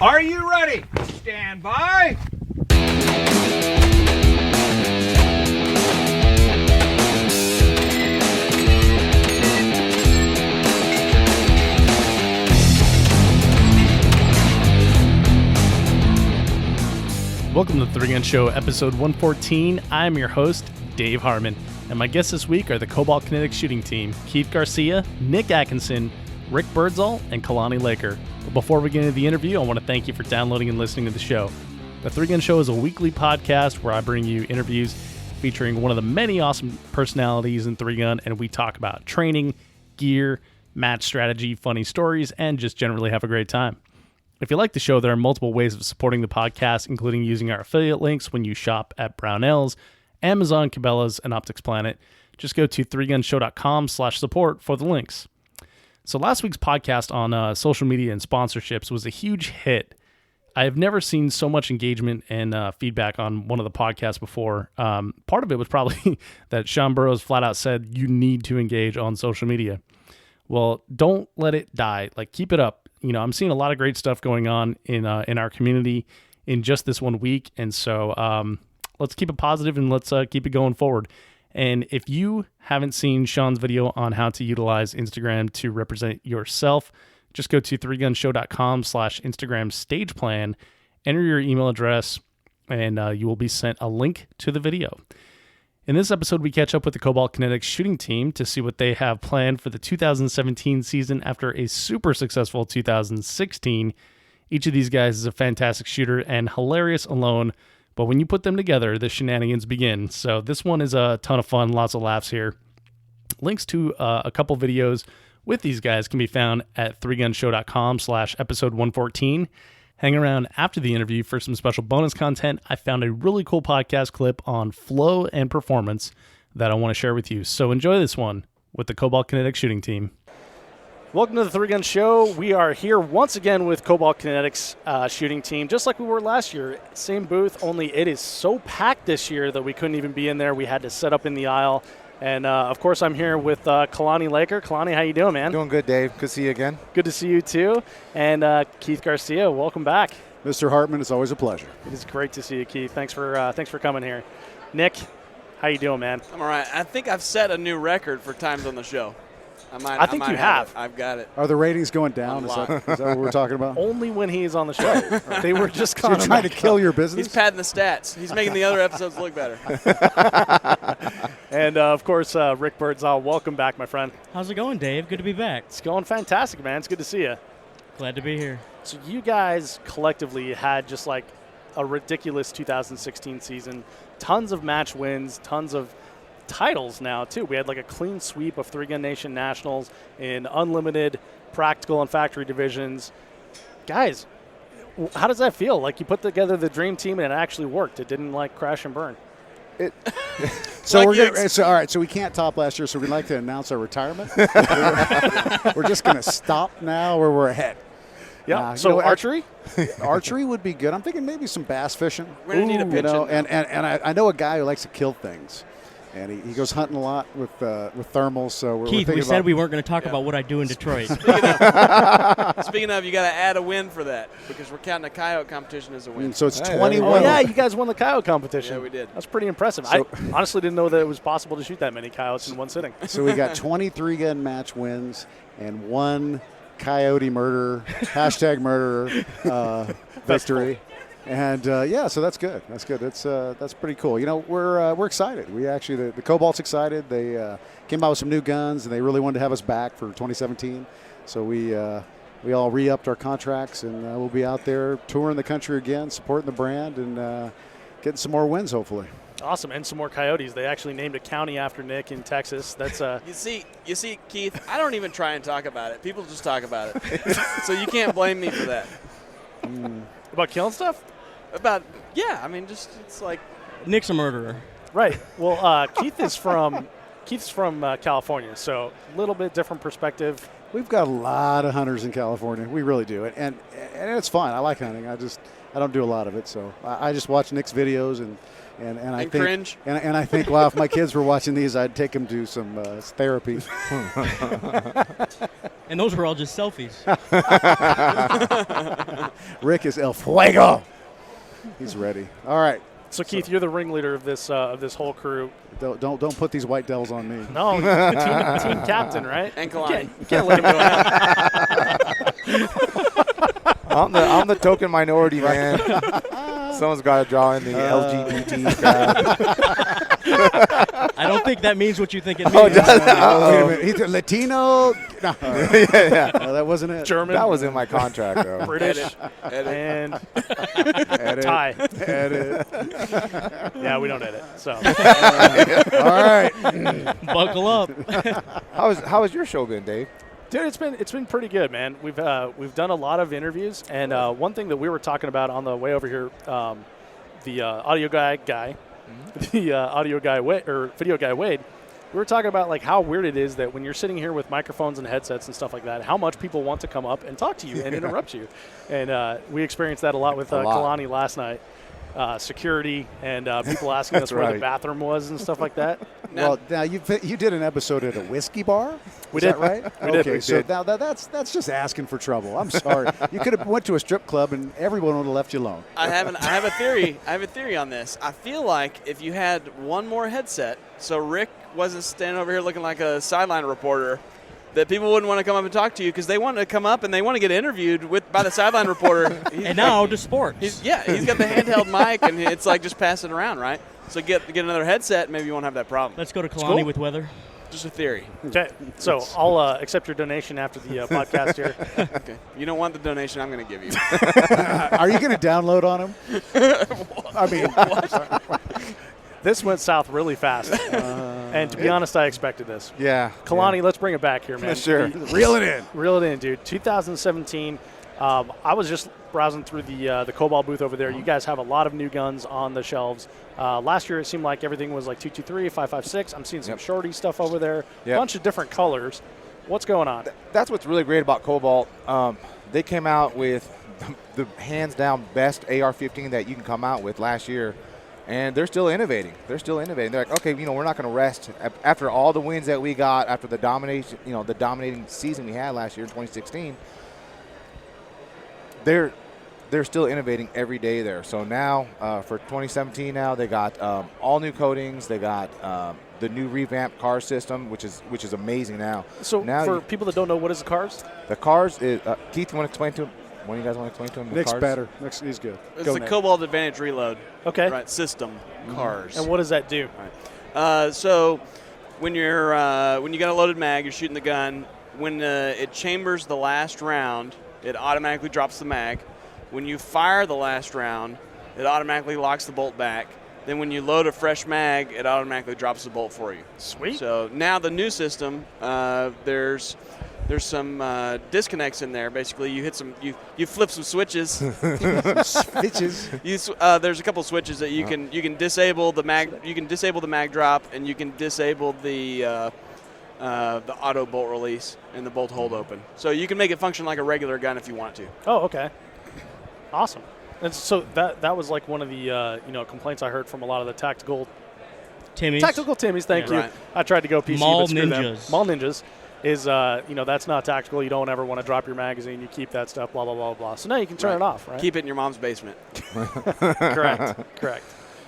Are you ready? Stand by. Welcome to the 3 Gun Show, episode 114. I'm your host, Dave Harmon, and my guests this week are the Cobalt Kinetics shooting team, Keith Garcia, Nick Atkinson, Rick Birdsall, and Kalani Laker. But before we get into the interview, I want to thank you for downloading and listening to the show. The 3 Gun Show is a weekly podcast where I bring you interviews featuring one of the many awesome personalities in 3 Gun, and we talk about training, gear, match strategy, funny stories, and just generally have a great time. If you like the show, there are multiple ways of supporting the podcast, including using our affiliate links when you shop at Brownells, Amazon, Cabela's, and Optics Planet. Just go to 3gunshow.com/support for the links. So last week's podcast on social media and sponsorships was a huge hit. I have never seen so much engagement and feedback on one of the podcasts before. Part of it was probably that Sean Burrows flat out said you need to engage on social media. Well, don't let it die. Like, keep it up. You know, I'm seeing a lot of great stuff going on in our community in just this 1 week. And so let's keep it positive and let's keep it going forward. And if you haven't seen Sean's video on how to utilize Instagram to represent yourself, just go to 3gunshow.com/Instagram stage plan, enter your email address, and you will be sent a link to the video. In this episode, we catch up with the Cobalt Kinetics shooting team to see what they have planned for the 2017 season after a super successful 2016. Each of these guys is a fantastic shooter and hilarious alone, but when you put them together, the shenanigans begin. So this one is a ton of fun, lots of laughs here. Links to a couple videos with these guys can be found at 3gunshow.com/episode 114. Hang around after the interview for some special bonus content. I found a really cool podcast clip on flow and performance that I want to share with you. So enjoy this one with the Cobalt Kinetics shooting team. Welcome to the 3 Gun Show. We are here once again with Cobalt Kinetics shooting team, just like we were last year. Same booth, only it is so packed this year that we couldn't even be in there. We had to set up in the aisle. And, of course, I'm here with Kalani Laker. Kalani, how you doing, man? Doing good, Dave. Good to see you again. Good to see you, too. And Keith Garcia, welcome back. Mr. Hartman, it's always a pleasure. It is great to see you, Keith. Thanks for coming here. Nick, how you doing, man? I'm all right. I think I've set a new record for times on the show. I think you have. I've got it. Are the ratings going down? Is that what we're talking about? Only when he is on the show. They were just so you're trying to kill your business? He's padding the stats. He's making the other episodes look better. And, of course, Rick Birdsall, welcome back, my friend. How's it going, Dave? Good to be back. It's going fantastic, man. It's good to see you. Glad to be here. So you guys collectively had just like a ridiculous 2016 season. Tons of match wins, tons of titles now, too. We had like a clean sweep of 3 Gun Nation Nationals in unlimited, practical, and factory divisions. Guys, how does that feel? Like, you put together the dream team and it actually worked. It didn't like crash and burn. So all right. So we can't top last year. So we'd like to announce our retirement. We're just going to stop now, or we're ahead. Yeah. So archery, archery would be good. I'm thinking maybe some bass fishing. We're gonna need a pitch. And I know a guy who likes to kill things, and he goes hunting a lot with thermals. So Keith, we said we weren't going to talk about what I do in Detroit. Speaking of, you got to add a win for that because we're counting a coyote competition as a win. So it's 21. Oh, yeah, you guys won the coyote competition. Yeah, we did. That's pretty impressive. So, I honestly didn't know that it was possible to shoot that many coyotes in one sitting. So we got 23 gun match wins and 1 coyote murderer, #murderer victory. And so that's good. That's good. That's pretty cool. You know, we're excited. We actually the Cobalt's excited. They came out with some new guns, and they really wanted to have us back for 2017. So we all re-upped our contracts, and we'll be out there touring the country again, supporting the brand, and getting some more wins, hopefully. Awesome, and some more coyotes. They actually named a county after Nick in Texas. That's You see, Keith, I don't even try and talk about it. People just talk about it. So you can't blame me for that. About killing stuff? It's like Nick's a murderer. Right. Well, Keith is from California, so a little bit different perspective. We've got a lot of hunters in California. We really do. And it's fun. I like hunting. I don't do a lot of it. So I just watch Nick's videos and I think cringe. And I think, wow, if my kids were watching these, I'd take them to some therapy. And those were all just selfies. Rick is El Fuego. He's ready. All right. So Keith, you're the ringleader of this whole crew. Don't put these white devils on me. No, team captain, right? And Kalani. You can't let him go down. I'm the token minority, man. Someone's got to draw in the LGBT crowd. I don't think that means what you think it means. Oh, does it? Wait a Uh-oh. minute. He's a Latino. No. Yeah. No, that wasn't it. German, That was in my contract, though. British, Edit. and Edit. Thai. Edit. Yeah, we don't edit. So All right. Buckle up. How has your show been, Dave? dude, it's been pretty good, man. We've done a lot of interviews, and one thing that we were talking about on the way over here, the audio guy, the audio guy or video guy Wade. We were talking about like how weird it is that when you're sitting here with microphones and headsets and stuff like that, how much people want to come up and talk to you and interrupt you. And we experienced that a lot with Kalani last night. Security and people asking us where the right. bathroom was and stuff like that. Well, now you did an episode at a whiskey bar. We Is did. that right? We did. Okay, We so did. now that's just asking for trouble. I'm sorry. You could have went to a strip club and everyone would have left you alone. I have a theory. I have a theory on this. I feel like if you had one more headset, so Rick wasn't standing over here looking like a sideline reporter, that people wouldn't want to come up and talk to you because they want to come up and they want to get interviewed by the sideline reporter. And now to sports. He's got the handheld mic and it's like just pass it around, right? So get another headset, maybe you won't have that problem. Let's go to Kalani cool. with weather. Just a theory. Okay, so I'll accept your donation after the podcast here. Okay. You don't want the donation I'm going to give you. Are you going to download on him? I mean, This went south really fast, and to be honest, I expected this. Yeah. Kalani, let's bring it back here, man. Sure. reel it in. Reel it in, dude. 2017. I was just browsing through the Cobalt booth over there. You guys have a lot of new guns on the shelves. Last year, it seemed like everything was like 223, 556. I'm seeing some shorty stuff over there. Yep. A bunch of different colors. What's going on? That's what's really great about Cobalt. They came out with the hands-down best AR-15 that you can come out with last year, and they're still innovating. They're like, okay, we're not going to rest after all the wins that we got after the dominating season we had last year in 2016. They're still innovating every day there. So now for 2017, now they got all new coatings. They got the new revamped car system, which is amazing now. So now for people that don't know, what is the cars? the cars is Keith, you want to explain to him? One of you guys want to explain to him? Nick's the cars? better. He's good. It's Go, the Nick. Cobalt Advantage Reload. Okay. Right, system cars. And what does that do? So when you got a loaded mag, you're shooting the gun. When it chambers the last round, it automatically drops the mag. When you fire the last round, it automatically locks the bolt back. Then when you load a fresh mag, it automatically drops the bolt for you. Sweet. So now the new system, there's some disconnects in there. Basically, you flip some switches. Bitches. There's a couple switches that you can disable the mag. You can disable the mag drop, and you can disable the auto bolt release and the bolt hold open. So you can make it function like a regular gun if you want to. Oh, okay. Awesome. And so that was like one of the complaints I heard from a lot of the tactical Timmy's. Timmies. Thank you. Right. I tried to go PC, Mall but screw them. ninjas. Mall ninjas is that's not tactical. You don't ever want to drop your magazine. You keep that stuff. Blah blah blah blah. So now you can turn it off, right? Keep it in your mom's basement. Correct.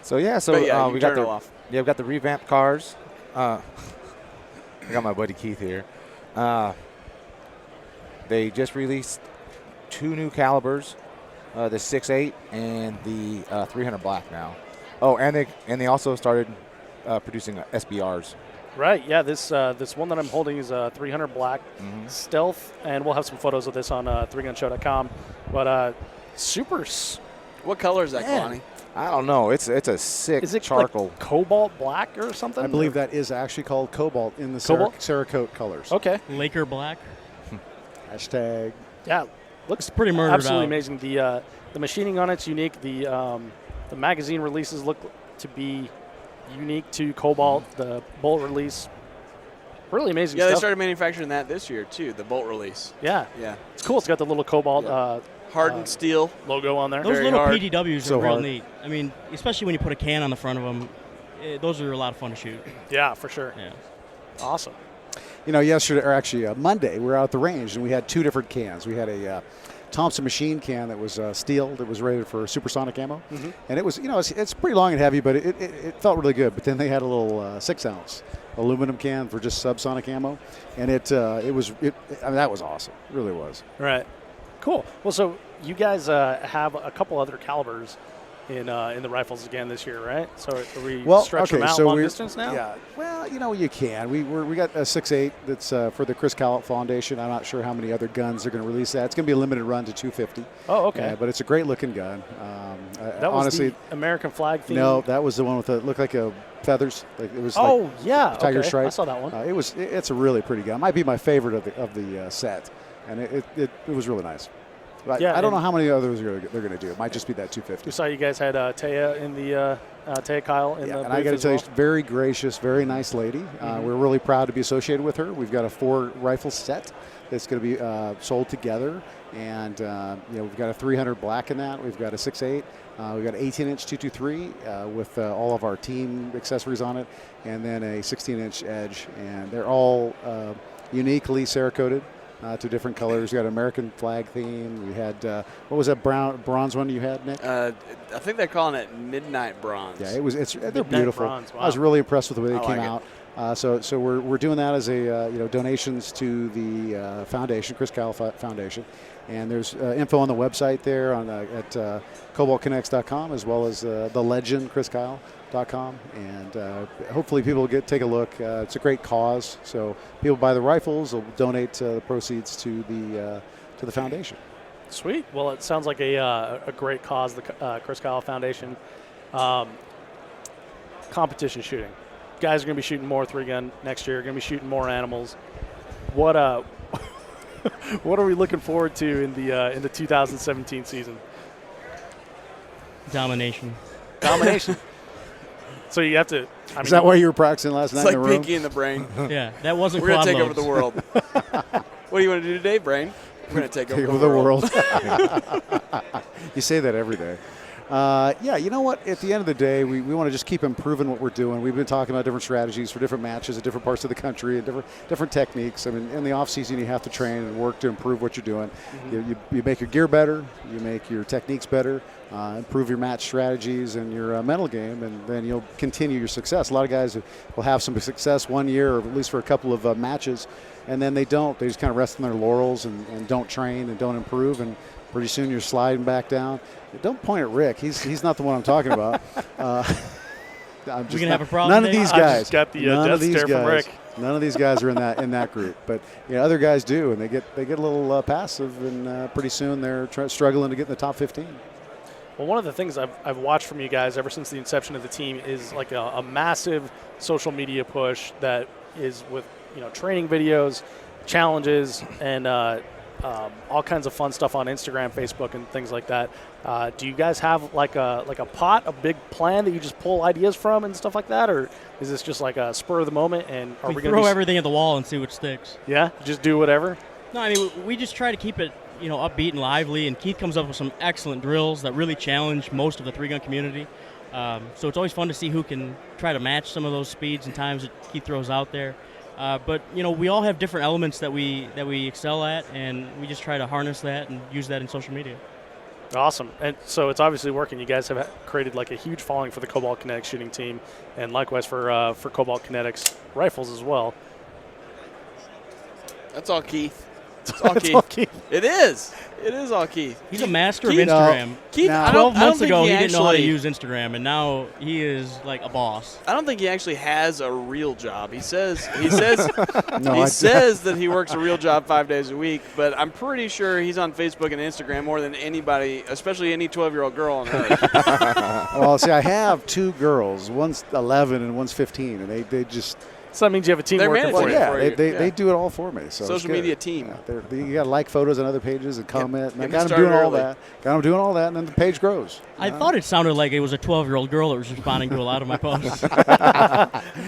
So yeah, But yeah, you we can got turn it off. we got the revamped cars. I got my buddy Keith here. They just released 2 new calibers, the 6.8 and the 300 black now. Oh, and they also started producing SBRs. Right. Yeah. This one that I'm holding is a 300 black stealth, and we'll have some photos of this on 3gunshow.com. But super. What color is that, Man. Kalani? I don't know. It's a sick Is it charcoal. like cobalt black or something? I believe that is actually called Cobalt in the Cobalt? Cerakote colors. Okay. Laker black. Hashtag. Yeah. Looks It's pretty murdered absolutely out. amazing. The machining on it's unique. The magazine releases look to be unique to Cobalt. The bolt release Really amazing Yeah, stuff. they started manufacturing that this year too. The Bolt release. Yeah. Yeah. It's cool. It's got the little Cobalt Hardened steel. logo on there. Those Very little hard. PDWs So are real hard. neat. I mean, especially when you put a can on the front of them, those are a lot of fun to shoot. Yeah, for sure. Yeah. Awesome. Yesterday, or actually Monday, we were out at the range and we had two different cans. We had a Thompson machine can that was steel that was rated for supersonic ammo, and it was it's pretty long and heavy, but it felt really good. But then they had a little 6-ounce aluminum can for just subsonic ammo, and that was awesome. It really was. Right. Cool. Well, so you guys have a couple other calibers in the rifles again this year, right? So are we stretching them out long distance now? Yeah. Well, you can. We got a 6.8 that's for the Chris Cobalt Foundation. I'm not sure how many other guns they're going to release that. It's going to be a limited run to 250. Oh, okay. But it's a great looking gun. That was honestly, the American flag theme? No, that was the one with the looked like a feathers. Like it was. Yeah. Tiger okay. stripe. I saw that one. It's a really pretty gun. It might be my favorite of the set, and it was really nice. But Yeah, I don't know how many others they're going to do. It might just be that 250. We saw you guys had Taya in the Taya Kyle in the And I got to tell you, she's very gracious, very nice lady. We're really proud to be associated with her. We've got a 4 rifle set that's going to be sold together, and we've got a 300 black in that. We've got a 6.8. We've got an 18-inch 223 with all of our team accessories on it, and then a 16-inch edge, and they're all uniquely Cerakoted. To different colors. You got American flag theme. We had what was that bronze one you had, Nick? I think they're calling it Midnight Bronze. Yeah, they're Midnight beautiful. bronze, wow. I was really impressed with the way they I came like out. So we're doing that as a donations to the foundation, Chris Kyle Foundation, and there's info on the website there at cobaltconnects.com as well as the legend chriskyle.com, and hopefully people take a look. It's a great cause, so people buy the rifles, will donate the proceeds to the foundation. Sweet. Well, it sounds like a great cause, the Chris Kyle Foundation. Competition shooting. Guys are going to be shooting more 3-gun next year. Going to be shooting more animals. What what are we looking forward to in the 2017 season? Domination. Domination. So you have to. Is that why you were practicing last night It's like in the room? Pinky in the Brain. Yeah, that wasn't We're going quad to take over loads. the world. What do you want to do today, Brain? We're going to take over Take the over the world. world. You say that every day. You know what? At the end of the day, we want to just keep improving what we're doing. We've been talking about different strategies for different matches at different parts of the country and different techniques. I mean, in the off season, you have to train and work to improve what you're doing. You make your gear better, you make your techniques better, improve your match strategies and your mental game, and then you'll continue your success. A lot of guys will have some success one year, or at least for a couple of matches, and then they don't. They just kind of rest on their laurels and don't train and don't improve, and pretty soon you're sliding back down. Don't point at Rick. He's not the one I'm talking about. I'm just We gonna have a problem None of today? these I guys. just got the none death of these stare from guys. Rick. None of these guys are in that group. But other guys do, and they get a little passive, and pretty soon they're struggling to get in the top 15. Well, one of the things I've watched from you guys ever since the inception of the team is like a massive social media push that is with training videos, challenges, and all kinds of fun stuff on Instagram, Facebook, and things like that. Do you guys have like a big plan that you just pull ideas from and stuff like that, or is this just like a spur of the moment? And are we We going throw to everything at the wall and see what sticks. Yeah, just do whatever. No, I mean, we just try to keep it, upbeat and lively, and Keith comes up with some excellent drills that really challenge most of the 3-gun community. So it's always fun to see who can try to match some of those speeds and times that Keith throws out there. But we all have different elements that we excel at, and we just try to harness that and use that in social media. Awesome. And so it's obviously working. You guys have created like a huge following for the Cobalt Kinetics shooting team, and likewise for Cobalt Kinetics rifles as well. That's all Keith. It's all That's Keith. all Keith. It is. It is all Keith. He's a master Keith- of Instagram. Keith, Now- I don't 12 months think ago, he didn't know how to actually- use Instagram, and now he is like a boss. I don't think he actually has a real job. He says No, he says that he works a real job 5 days a week, but I'm pretty sure he's on Facebook and Instagram more than anybody, especially any 12-year-old girl on earth. Well, see, I have 2 girls. One's 11 and one's 15, and they just So that means you have a team They're working managing for it you. for you. They do it all for me. So Social media team. You got to like photos on other pages and comment. And I Get got me them doing started all early. that. Got them doing all that, and then the page grows. I thought it sounded like it was a 12-year-old girl that was responding to a lot of my posts. A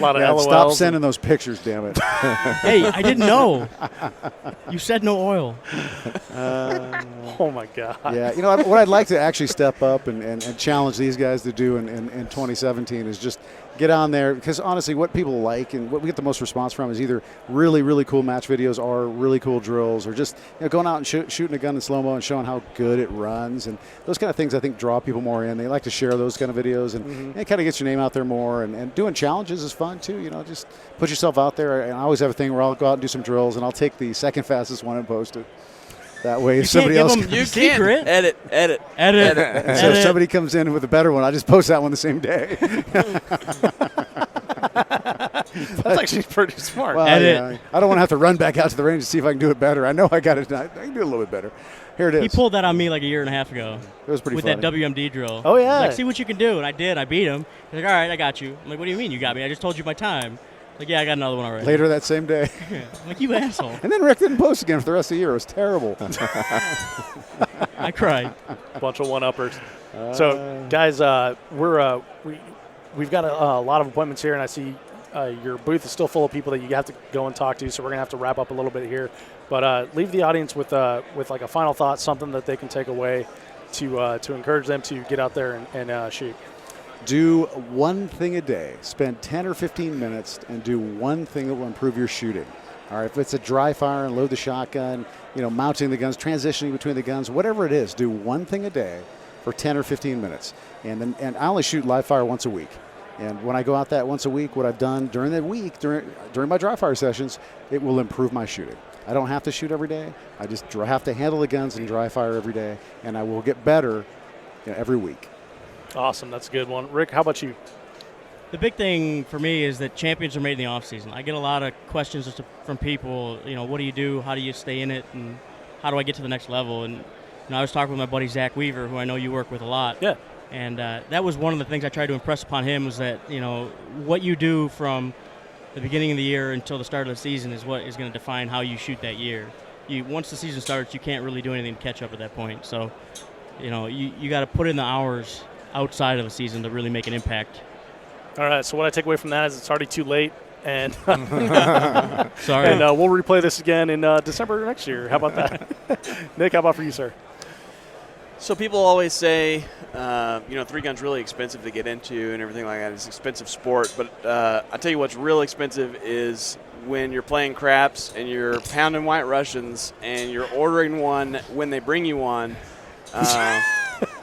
lot of LOLs. Stop sending those pictures, damn it. Hey, I didn't know. You said no oil. Oh, my God. Yeah, you know what I'd like to actually step up and challenge these guys to do in 2017 is just get on there, because honestly what people like and what we get the most response from is either really, really cool match videos or really cool drills, or just going out and shooting a gun in slow-mo and showing how good it runs, and those kind of things I think draw people more in. They like to share those kind of videos, and it kind of gets your name out there more, and doing challenges is fun too. Just put yourself out there, and I always have a thing where I'll go out and do some drills, and I'll take the second fastest one and post it. That way, if somebody else You Secret. can edit. so if somebody comes in with a better one, I just post that one the same day. That's actually pretty smart. Well, Edit. yeah, I don't want to have to run back out to the range to see if I can do it better. I know I got it. I can do it a little bit better. Here it is. He pulled that on me like a year and a half ago. It was pretty with funny. that WMD drill. Oh, yeah. He's like, see what you can do. And I did. I beat him. He's like, all right, I got you. I'm like, what do you mean you got me? I just told you my time. Like, yeah, I got another one already. Later that same day. I'm like, you asshole. And then Rick didn't post again for the rest of the year. It was terrible. I cried. Bunch of one-uppers. So, guys, we've got a lot of appointments here, and I see your booth is still full of people that you have to go and talk to, so we're going to have to wrap up a little bit here. But leave the audience with like a final thought, something that they can take away to encourage them to get out there and shoot. Do one thing a day. Spend 10 or 15 minutes and do one thing that will improve your shooting. All right, if it's a dry fire and load the shotgun, mounting the guns, transitioning between the guns, whatever it is, do one thing a day for 10 or 15 minutes. And I only shoot live fire once a week. And when I go out that once a week, what I've done during the week, during my dry fire sessions, it will improve my shooting. I don't have to shoot every day. I just have to handle the guns and dry fire every day, and I will get better every week. Awesome. That's a good one. Rick, how about you? The big thing for me is that champions are made in the off season. I get a lot of questions from people, what do you do? How do you stay in it? And how do I get to the next level? And I was talking with my buddy Zach Weaver, who I know you work with a lot. Yeah. And that was one of the things I tried to impress upon him, was that, what you do from the beginning of the year until the start of the season is what is going to define how you shoot that year. Once the season starts, you can't really do anything to catch up at that point. So, you got to put in the hours outside of the season to really make an impact. All right, so what I take away from that is it's already too late, and Sorry. and we'll replay this again in December next year. How about that? Nick, how about for you, sir? So people always say, three gun's really expensive to get into and everything like that. It's an expensive sport, but I tell you what's real expensive is when you're playing craps and you're pounding White Russians and you're ordering one when they bring you one.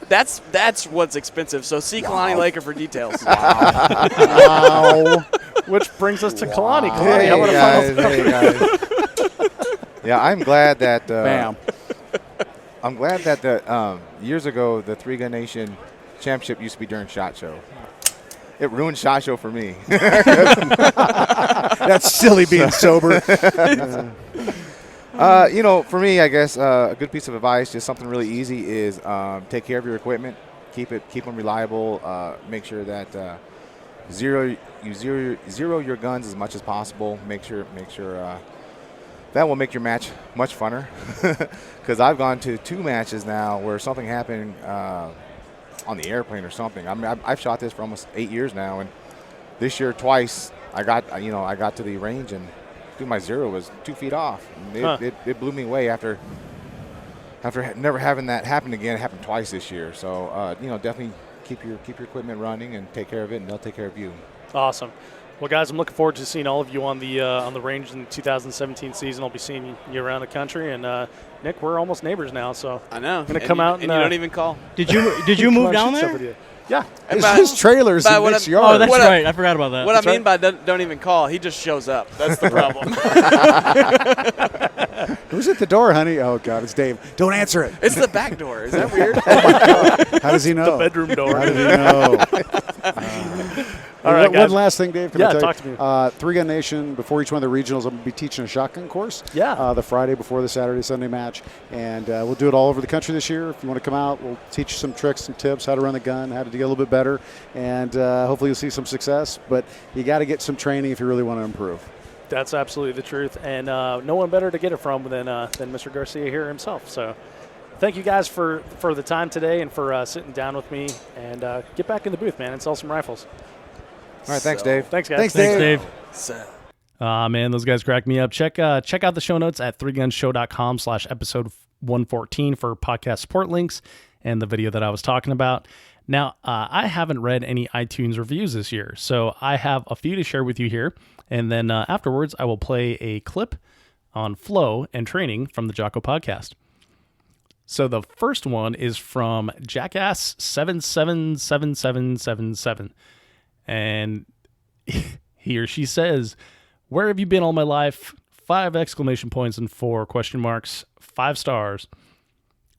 That's what's expensive. So see Kalani Laker for details. Wow. Which brings us to Kalani. Kalani, Hey, how about guys. a final Hey, guys. Yeah, I'm glad that Bam. I'm glad that the years ago the Three Gun Nation Championship used to be during SHOT Show. It ruined SHOT Show for me. That's silly being sober. For me, I guess a good piece of advice, just something really easy, is take care of your equipment, keep them reliable. Make sure that zero your guns as much as possible. Make sure that will make your match much funner. Because I've gone to 2 matches now where something happened on the airplane or something. I mean, I've shot this for almost 8 years now, and this year twice I got to the range and my zero was 2 feet off. It blew me away after never having that happen again. It happened twice this year. So definitely keep your equipment running and take care of it, and they'll take care of you. Awesome. Well, guys, I'm looking forward to seeing all of you on the range in the 2017 season. I'll be seeing you around the country, and Nick, we're almost neighbors now, so I know. I'm gonna come out and you don't even call. Did you move down there? Yeah. His trailer's in Nick's yard. Oh, that's right. I forgot about that. What I mean by don't even call, he just shows up. That's the problem. Who's at the door, honey? Oh, God, it's Dave. Don't answer it. It's the back door. Is that weird? How does he know? The bedroom door. How does he know? All right, guys. One last thing, Dave. Can I tell talk you? to me. Three Gun Nation, before each one of the regionals, I'm going to be teaching a shotgun course. Yeah. The Friday before the Saturday-Sunday match. And we'll do it all over the country this year. If you want to come out, we'll teach you some tricks, some tips, how to run the gun, how to get a little bit better. And hopefully you'll see some success. But you got to get some training if you really want to improve. That's absolutely the truth. And no one better to get it from than Mr. Garcia here himself. So thank you guys for the time today and for sitting down with me. And get back in the booth, man, and sell some rifles. All right, thanks, Dave. Thanks, guys. Thanks, Dave. Man, those guys crack me up. Check out the show notes at 3gunshow.com/episode 114 for podcast support links and the video that I was talking about. Now, I haven't read any iTunes reviews this year, so I have a few to share with you here. And then afterwards, I will play a clip on flow and training from the Jocko podcast. So the first one is from Jackass 777777. And he or she says, "Where have you been all my life? 5 exclamation points and 4 question marks, 5 stars.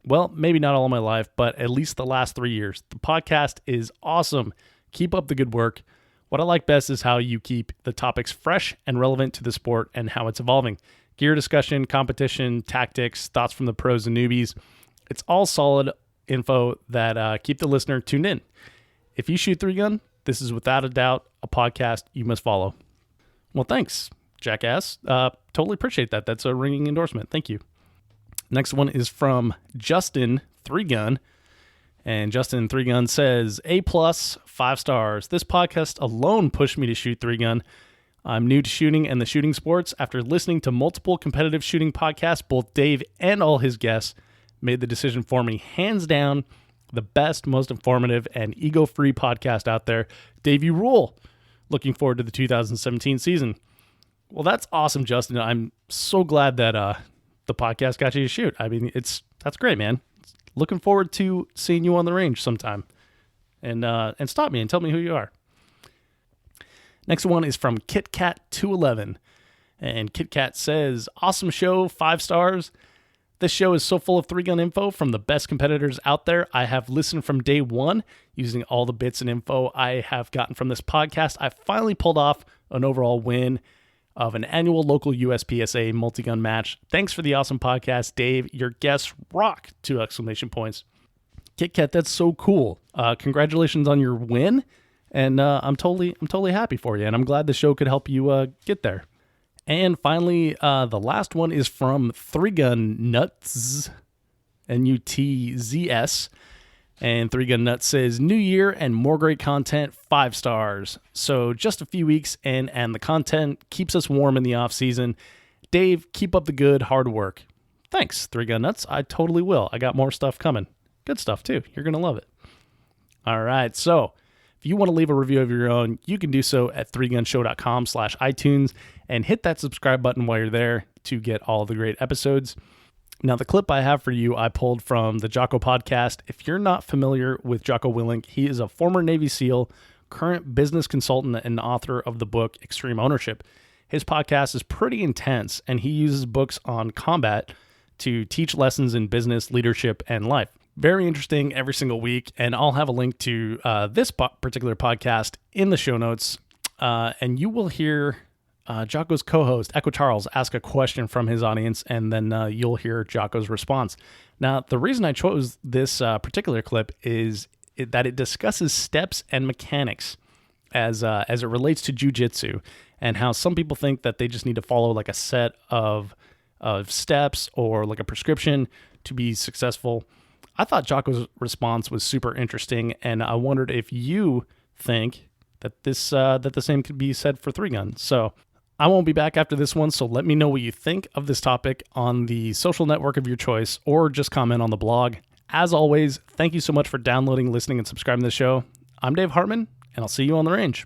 Well, maybe not all my life, but at least the last 3 years. The podcast is awesome. Keep up the good work. What I like best is how you keep the topics fresh and relevant to the sport and how it's evolving. Gear discussion, competition, tactics, thoughts from the pros and newbies. It's all solid info that keep the listener tuned in. If you shoot 3-gun, this is without a doubt a podcast you must follow." Well, thanks, Jackass. Totally appreciate that. That's a ringing endorsement. Thank you. Next one is from Justin 3-gun. And Justin 3-gun says, "A+, 5 stars. This podcast alone pushed me to shoot 3-gun. I'm new to shooting and the shooting sports. After listening to multiple competitive shooting podcasts, both Dave and all his guests made the decision for me. Hands down, the best, most informative, and ego-free podcast out there. Dave, you rule. Looking forward to the 2017 season." Well, that's awesome, Justin. I'm so glad that the podcast got you to shoot. I mean, that's great, man. Looking forward to seeing you on the range sometime. And stop me and tell me who you are. Next one is from KitKat211. And KitKat says, "Awesome show, 5 stars. This show is so full of 3-gun info from the best competitors out there. I have listened from day one using all the bits and info I have gotten from this podcast. I finally pulled off an overall win of an annual local USPSA multi-gun match. Thanks for the awesome podcast, Dave. Your guests rock! 2 exclamation points. KitKat, that's so cool. Congratulations on your win. And I'm totally happy for you. And I'm glad the show could help you get there. And finally, the last one is from 3-Gun Nuts, Nutzs. And 3-Gun Nuts says, "New year and more great content, 5 stars. So just a few weeks in, and the content keeps us warm in the off season. Dave, keep up the good, hard work." Thanks, 3-Gun Nuts. I totally will. I got more stuff coming. Good stuff, too. You're going to love it. All right, so if you want to leave a review of your own, you can do so at 3gunshow.com/iTunes and hit that subscribe button while you're there to get all the great episodes. Now, the clip I have for you, I pulled from the Jocko podcast. If you're not familiar with Jocko Willink, he is a former Navy SEAL, current business consultant, and author of the book Extreme Ownership. His podcast is pretty intense, and he uses books on combat to teach lessons in business, leadership, and life. Very interesting every single week, and I'll have a link to this particular podcast in the show notes, and you will hear Jocko's co-host, Echo Charles, ask a question from his audience, and then you'll hear Jocko's response. Now, the reason I chose this particular clip is that it discusses steps and mechanics as it relates to jiu-jitsu, and how some people think that they just need to follow like a set of steps or like a prescription to be successful. I thought Jocko's response was super interesting, and I wondered if you think that that the same could be said for 3-gun. So I won't be back after this one, so let me know what you think of this topic on the social network of your choice, or just comment on the blog. As always, thank you so much for downloading, listening, and subscribing to the show. I'm Dave Hartman, and I'll see you on the range.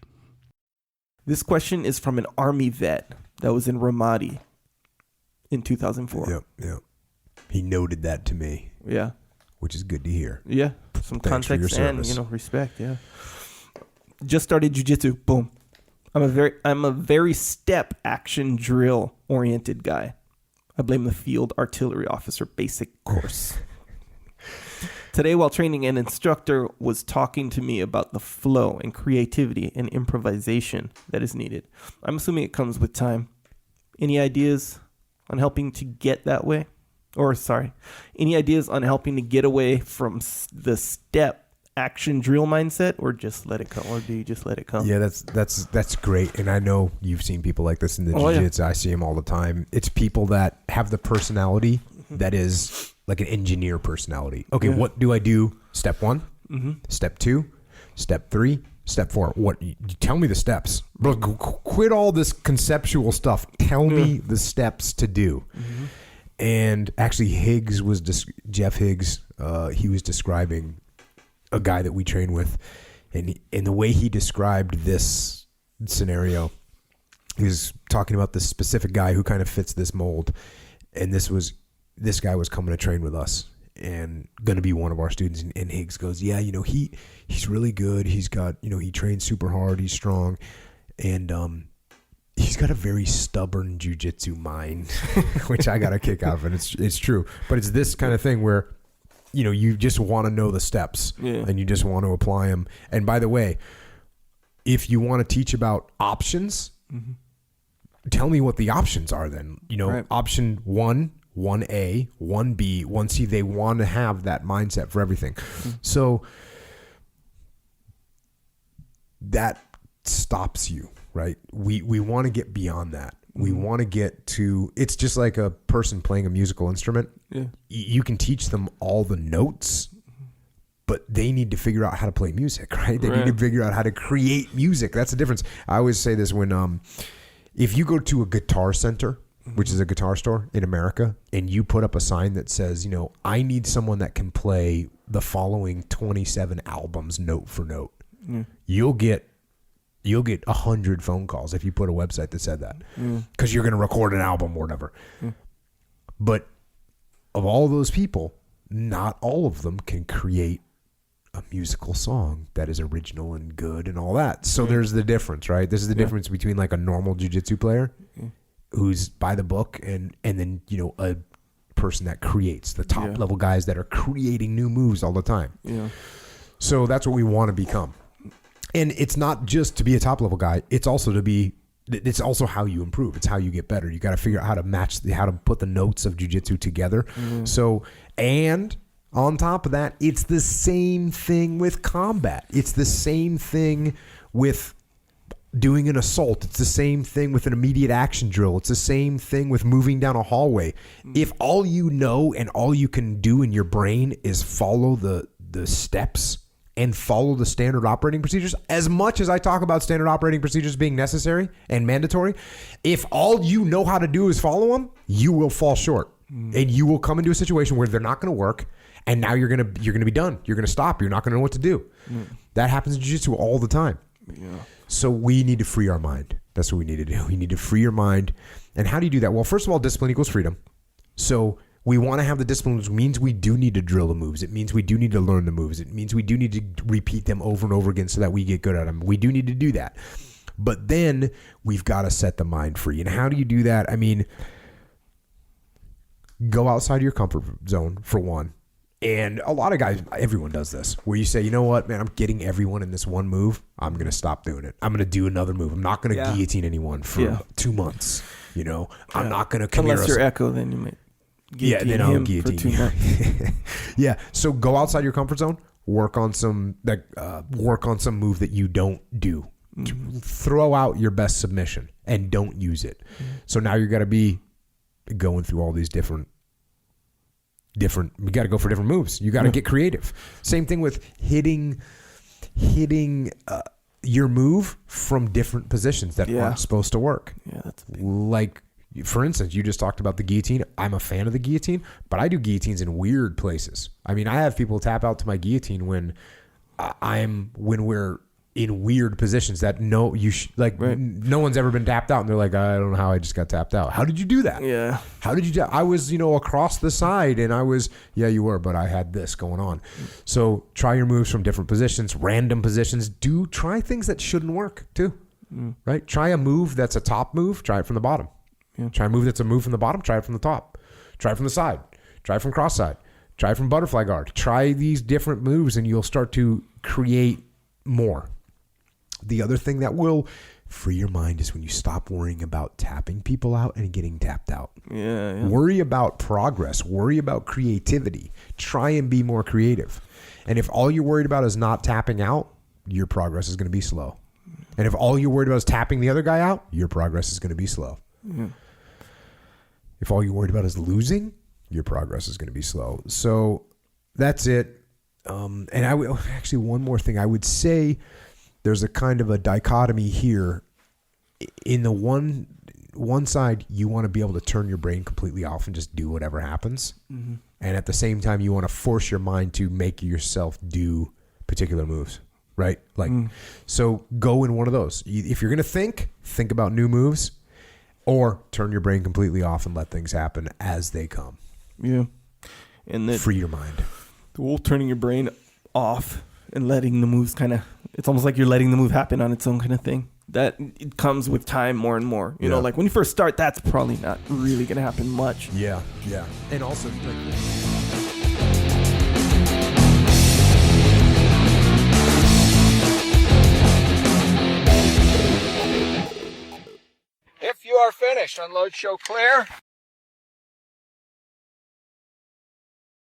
This question is from an Army vet that was in Ramadi in 2004. Yep. He noted that to me. Yeah. Which is good to hear. Yeah. Some Thanks context for your and, service. respect. Yeah. Just started jiu-jitsu. Boom. I'm a very step action drill oriented guy. I blame the field artillery officer basic course. Today, while training, an instructor was talking to me about the flow and creativity and improvisation that is needed. I'm assuming it comes with time. Any ideas on helping to get that way? Any ideas on helping to get away from the step action drill mindset, or just let it come? Or do you just let it come? Yeah, that's great. And I know you've seen people like this in the jiu-jitsu. Yeah. I see them all the time. It's people that have the personality that is like an engineer personality. Okay, what do I do? Step 1, step 2, step 3, step 4. What? You tell me the steps. Bro, quit all this conceptual stuff. Tell me the steps to do. And actually, Jeff Higgs, he was describing a guy that we train with, and the way he described this scenario, he was talking about this specific guy who kind of fits this mold, and this guy was coming to train with us and going to be one of our students. And Higgs goes, yeah, he's really good. He's got, he trains super hard. He's strong, and he's got a very stubborn jiu-jitsu mind, which I got a kick out of, and it's true. But it's this kind of thing where, you just want to know the steps and you just want to apply them. And by the way, if you want to teach about options, tell me what the options are then. Option 1, 1A, 1B, 1C, they want to have that mindset for everything. So that stops you, right? We want to get beyond that. We want to get to, it's just like a person playing a musical instrument. Yeah. You can teach them all the notes, but they need to figure out how to play music, right? They need to figure out how to create music. That's the difference. I always say this when, if you go to a Guitar Center, which is a guitar store in America, and you put up a sign that says, I need someone that can play the following 27 albums note for note. You'll get 100 phone calls if you put a website that said that, because you're going to record an album or whatever. But of all those people, not all of them can create a musical song that is original and good and all that. So there's the difference, right? This is the difference between like a normal jiu-jitsu player who's by the book and then, a person that creates, the top level guys that are creating new moves all the time. So that's what we want to become. And it's not just to be a top level guy. It's also how you improve. It's how you get better. You got to figure out how to put the notes of jiu-jitsu together. So, and on top of that, it's the same thing with combat. It's the same thing with doing an assault. It's the same thing with an immediate action drill. It's the same thing with moving down a hallway. If all you know and all you can do in your brain is follow the steps and follow the standard operating procedures, as much as I talk about standard operating procedures being necessary and mandatory, if all you know how to do is follow them, you will fall short. And you will come into a situation where they're not going to work, and now you're going to be done. You're going to stop. You're not going to know what to do. That happens in jiu-jitsu all the time. So we need to free our mind. That's what we need to do. We need to free your mind. And how do you do that? Well, first of all, discipline equals freedom. So we want to have the discipline, which means we do need to drill the moves. It means we do need to learn the moves. It means we do need to repeat them over and over again so that we get good at them. We do need to do that. But then we've got to set the mind free. And how do you do that? I mean, go outside your comfort zone, for one. And a lot of guys, everyone does this, where you say, you know what, man, I'm getting everyone in this one move. I'm going to stop doing it. I'm going to do another move. I'm not going to guillotine anyone for 2 months. I'm not going to unless you're Echo, then you might guillotine I'll him guillotine for 2 months. So go outside your comfort zone. Work on some move that you don't do. Throw out your best submission and don't use it. So now you're going to be going through all these different, we got to go for different moves. You got to get creative. Same thing with hitting your move from different positions that aren't supposed to work. Yeah, that's big. Like, for instance, you just talked about the guillotine. I'm a fan of the guillotine, but I do guillotines in weird places. I mean, I have people tap out to my guillotine when we're in weird positions that no one's ever been tapped out, and they're like, I don't know how I just got tapped out. How did you do that? Yeah. How did you I was, across the side, and I was, you were, but I had this going on. So try your moves from different positions, random positions. Try things that shouldn't work too, right? Try a move that's a top move, try it from the bottom. Yeah. Try a move that's a move from the bottom, try it from the top. Try it from the side. Try it from cross side. Try from butterfly guard. Try these different moves and you'll start to create more. The other thing that will free your mind is when you stop worrying about tapping people out and getting tapped out. Yeah. Worry about progress. Worry about creativity. Try and be more creative. And if all you're worried about is not tapping out, your progress is going to be slow. And if all you're worried about is tapping the other guy out, your progress is going to be slow. Yeah. If all you're worried about is losing, your progress is going to be slow. So that's it. And I will actually, one more thing. I would say there's a kind of a dichotomy here. In the one side, you want to be able to turn your brain completely off and just do whatever happens. Mm-hmm. And at the same time, you want to force your mind to make yourself do particular moves, right? Like, so go in one of those. If you're going to think about new moves, or turn your brain completely off and let things happen as they come. Yeah. And then free your mind. The whole turning your brain off and letting the moves it's almost like you're letting the move happen on its own kind of thing. That it comes with time more and more. You know, like when you first start, that's probably not really going to happen much. Yeah. And also, If you are finished, unload, show clear.